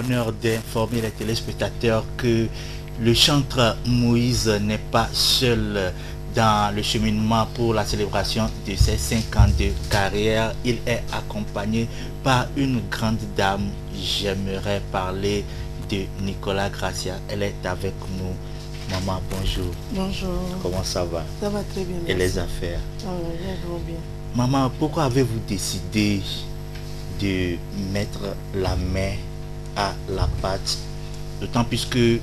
l'honneur d'informer les téléspectateurs que le chanteur Moïse n'est pas seul dans le cheminement pour la célébration de ses 5 ans de carrière. Il est accompagné par une grande dame. J'aimerais parler de Nicolas Gracia. Elle est avec nous. Maman, bonjour. Bonjour. Comment ça va? Ça va très bien. Et merci. les affaires? Ah oui, bien. Maman, pourquoi avez-vous décidé de mettre la main à la pâte? D'autant plus que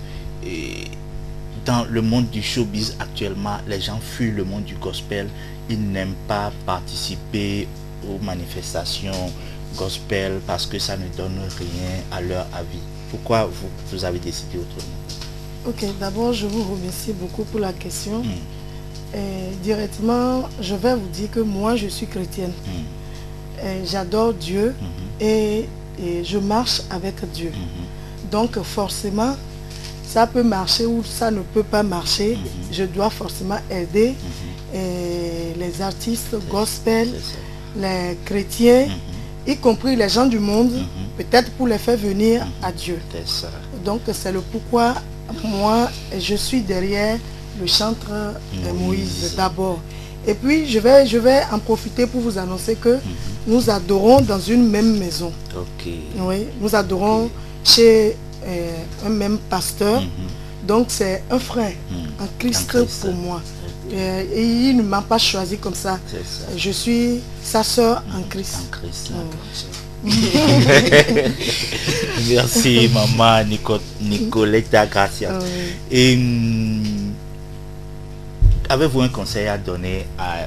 dans le monde du showbiz actuellement, les gens fuient le monde du gospel. Ils n'aiment pas participer aux manifestations gospel parce que ça ne donne rien à leur avis. Pourquoi vous avez décidé autrement? Ok, d'abord je vous remercie beaucoup pour la question. Directement, je vais vous dire que moi je suis chrétienne. J'adore Dieu et je marche avec Dieu. Donc forcément, ça peut marcher ou ça ne peut pas marcher. Je dois forcément aider les artistes gospel, les chrétiens, y compris les gens du monde, peut-être pour les faire venir à Dieu. Donc c'est le pourquoi moi je suis derrière le chanteur Moïse d'abord. Et puis je vais en profiter pour vous annoncer que nous adorons dans une même maison. Oui, nous adorons chez un même pasteur. Donc c'est un frère en Christ pour moi. Et il ne m'a pas choisi comme ça. Je suis sa soeur en Christ. Merci maman Nicoletta Gracia. Et avez-vous un conseil à donner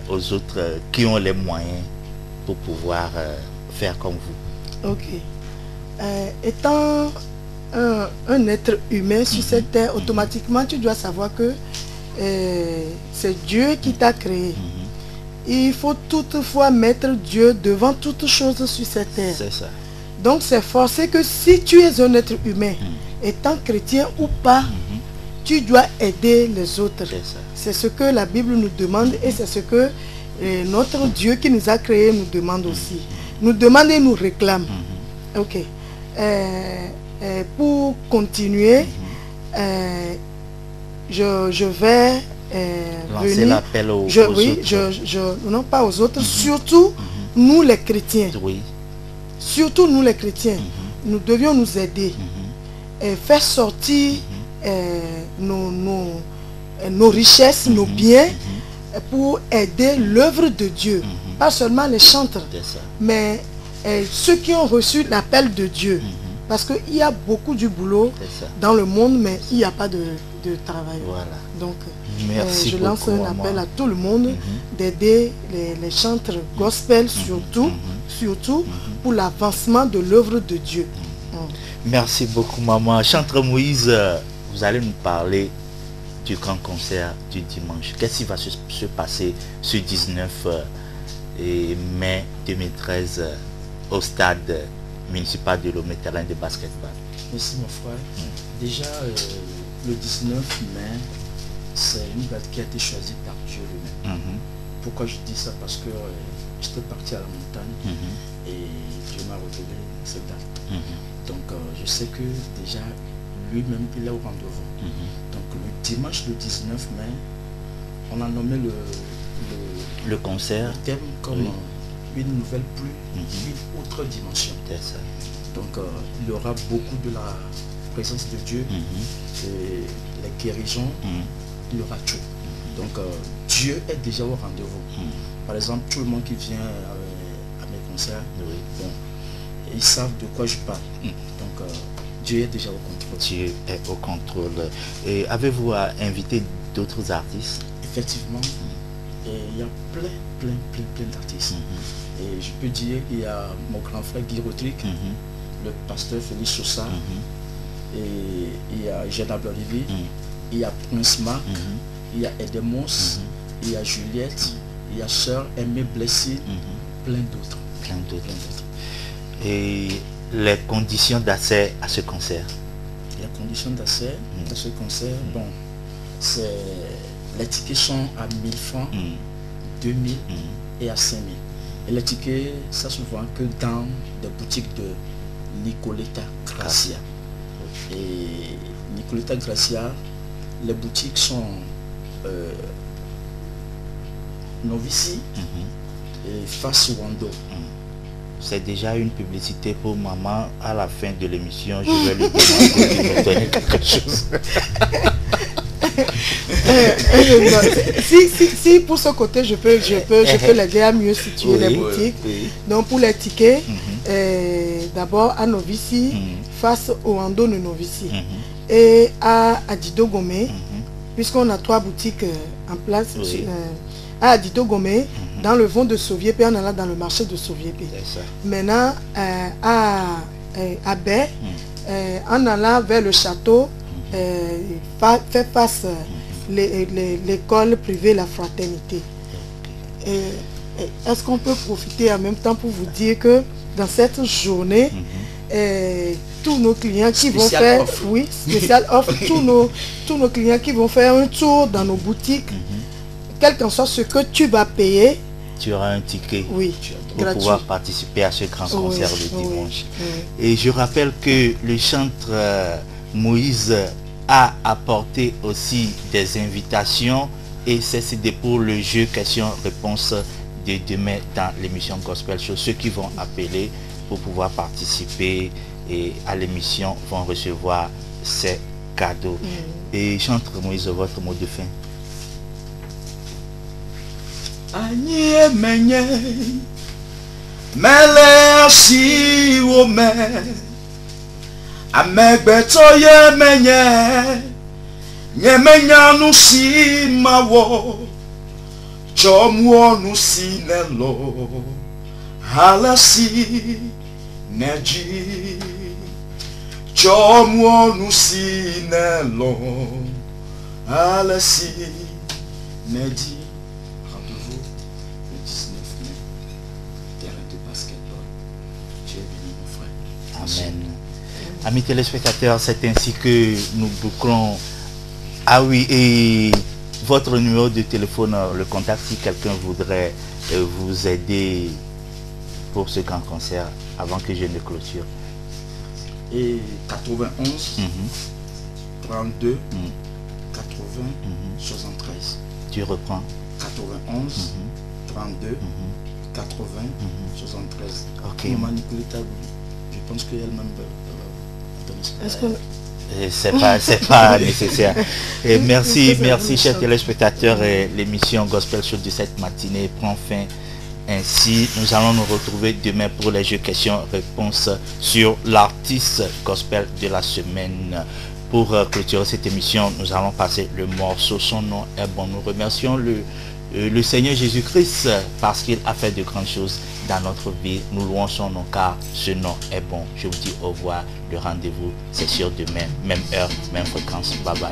aux autres qui ont les moyens pour pouvoir faire comme vous? Ok. Étant un être humain sur cette terre, automatiquement tu dois savoir que c'est Dieu qui t'a créé. Il faut toutefois mettre Dieu devant toutes choses sur cette terre. C'est ça. Donc c'est forcé que si tu es un être humain, étant chrétien ou pas, tu dois aider les autres. C'est ce que la Bible nous demande et c'est ce que notre Dieu qui nous a créés nous demande aussi. Nous demande et nous réclame. Ok. Pour continuer, je vais lancer l'appel aux autres. Non, pas aux autres, surtout nous les chrétiens. Surtout nous les chrétiens, nous devions nous aider et faire sortir nos richesses, nos biens pour aider l'œuvre de Dieu. Pas seulement les chantres, mais ceux qui ont reçu l'appel de Dieu. Parce qu'il y a beaucoup du boulot dans le monde, mais il n'y a pas de travail. Donc, je lance un appel à tout le monde d'aider les chantres gospel, surtout pour l'avancement de l'œuvre de Dieu. Merci beaucoup maman. Chanteur Moïse, vous allez nous parler du grand concert du dimanche. Qu'est-ce qui va se passer ce 19 mai 2013 au stade municipal de Lomé terrain de basketball? Merci mon frère. Déjà le 19 mai, c'est une date qui a été choisie par Dieu lui-même. Pourquoi je dis ça? Parce que j'étais parti à la montagne et Dieu m'a révélé cette date. Donc je sais que déjà lui-même il est au rendez-vous. Donc le dimanche le 19 mai, on a nommé le concert, le thème comme une nouvelle pluie, une autre dimension. Donc il y aura beaucoup de la présence de Dieu, et les guérisons, il y aura tout. Donc Dieu est déjà au rendez-vous. Par exemple, tout le monde qui vient à mes concerts, bon, ils savent de quoi je parle. Donc Dieu est déjà au contrôle. Dieu est au contrôle. Et avez-vous invité d'autres artistes? Effectivement, il y a plein d'artistes. Et je peux dire, il y a mon grand frère Guy Rodrigue, le pasteur Félix Sosa, et il y a Jenna Blorivier, il y a Prince Marc, il y a Edemos, il y a Juliette, il y a Sœur Aimée Blessée, plein d'autres. Et les conditions d'accès à ce concert? Les conditions d'accès à ce concert, bon, c'est les tickets sont à 1000 francs, 2000 et à 5000. Et les tickets, ça se vend que dans des boutiques de Nicoletta Gracia. et Nicoletta Gracia, les boutiques sont Novici et face Wando. C'est déjà une publicité pour maman. À la fin de l'émission, je vais lui demander de me donner quelque chose. Si pour ce côté je peux l'aider à mieux situer les boutiques. Donc pour les tickets, d'abord à Novici, face au Wando de Novici, et à Adido Gomé, puisqu'on a 3 boutiques en place, à Adido Gomé, dans le vent de Sauvier, puis en allant dans le marché de Sauvier. Maintenant, à Baie, en allant vers le château, fait face l'école privée La Fraternité. Est-ce qu'on peut profiter en même temps pour vous dire que dans cette journée, tous nos clients qui vont faire, spécial offre, tous nos clients qui vont faire un tour dans nos boutiques, quel qu'en soit ce que tu vas payer, tu auras un ticket pour gratuit, pouvoir participer à ce grand concert le dimanche. Et je rappelle que le chantre Moïse a apporté aussi des invitations, et c'est pour le jeu questions-réponses de demain dans l'émission Gospel Show. Ceux qui vont appeler pour pouvoir participer à l'émission vont recevoir ces cadeaux. Et chantre Moïse, votre mot de fin. Anye menye mele si wo me amegbeto ye menye nye menya nu si mawo chomu nu si nelo halasi neji chomu nu si nelo halasi neji. Amen. Amis téléspectateurs, c'est ainsi que nous bouclons. Ah oui, et votre numéro de téléphone, le contact si quelqu'un voudrait vous aider pour ce grand concert avant que je ne clôture. Et 91 32 80 73. Tu reprends. 91 32 80 73. Ok. Je pense qu'elle-même c'est pas nécessaire. Et merci chers téléspectateurs. L'émission Gospel Show de cette matinée prend fin ainsi. Nous allons nous retrouver demain pour les jeux questions-réponses sur l'artiste gospel de la semaine. Pour clôturer cette émission, nous allons passer le morceau Son nom est bon. Nous remercions le Seigneur Jésus-Christ parce qu'il a fait de grandes choses dans notre vie. Nous louons son nom car ce nom est bon. Je vous dis au revoir. Le rendez-vous c'est sur demain, même heure, même fréquence. Bye bye.